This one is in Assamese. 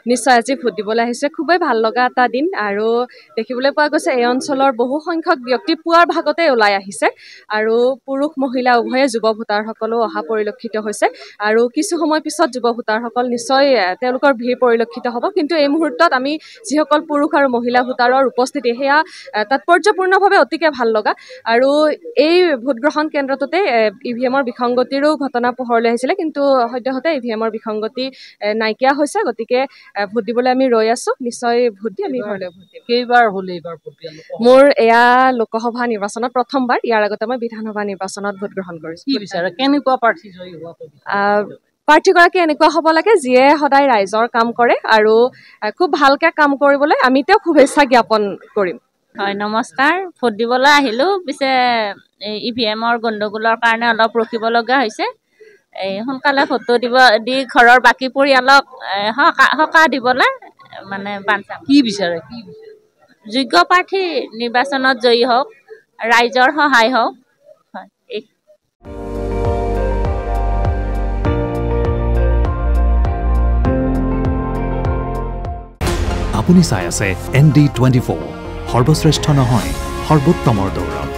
নিশ্চয় আজি ভোট দিবলৈ আহিছে খুবেই ভাল লগা এটা দিন আৰু দেখিবলৈ পোৱা গৈছে এই অঞ্চলৰ বহু সংখ্যক ব্যক্তি পুৱাৰ ভাগতে ওলাই আহিছে আৰু পুৰুষ মহিলা উভয়ে যুৱ ভোটাৰসকলো অহা পৰিলক্ষিত হৈছে আৰু কিছু সময় পিছত যুৱ ভোটাৰসকল নিশ্চয় তেওঁলোকৰ ভিৰ পৰিলক্ষিত হ'ব কিন্তু এই মুহূৰ্তত আমি যিসকল পুৰুষ আৰু মহিলা ভোটাৰৰ উপস্থিতি সেয়া তাৎপৰ্যপূৰ্ণভাৱে অতিকে ভাল লগা আৰু এই ভোটগ্ৰহণ কেন্দ্ৰটোতে ইভিএমৰ বিসংগতিৰো ঘটনা পোহৰলৈ আহিছিলে কিন্তু সদ্যহতে ইভিএমৰ বিসংগতি নাইকিয়া হৈছে গতিকে ভোট দিবলৈ আমি ৰৈ আছো নিশ্চয় ভোট দি আমি ঘৰলৈ ভোট দিম কেইবাৰ হলে এইবাৰ ভোট দিয়ালো মোৰ এয়া লোকসভা নিৰ্বাচনত প্ৰথমবাৰ ইয়াৰ আগতে মই বিধানসভা নিৰ্বাচনত ভোট গ্ৰহণ কৰিছো কি বিচাৰে কেনেকুৱা প্ৰাৰ্থী জয়ী হোৱাটো প্ৰাৰ্থীগৰাকী এনেকুৱা হ'ব লাগে যিয়ে সদায় ৰাইজৰ কাম কৰে আৰু খুব ভালকৈ কাম কৰিবলৈ আমি তেওঁক শুভেচ্ছা জ্ঞাপন কৰিম হয় নমস্কাৰ ভোট দিবলৈ আহিলোঁ পিছে ইভিএমৰ গণ্ডগোলৰ কাৰণে অলপ ৰখিব লগা হৈছে সোনকালে ভোটটো দি ঘৰৰ বাকী পৰিয়ালক সকাহ দিবলৈ মানে বাঞ্ছা কি বিচাৰে যোগ্য প্ৰাৰ্থী নিৰ্বাচনত জয়ী হওক ৰাইজৰ সহায় হওক হয় আপুনি চাই আছে ND24 সৰ্বশ্ৰেষ্ঠ নহয় সৰ্বোত্তমৰ দৌৰ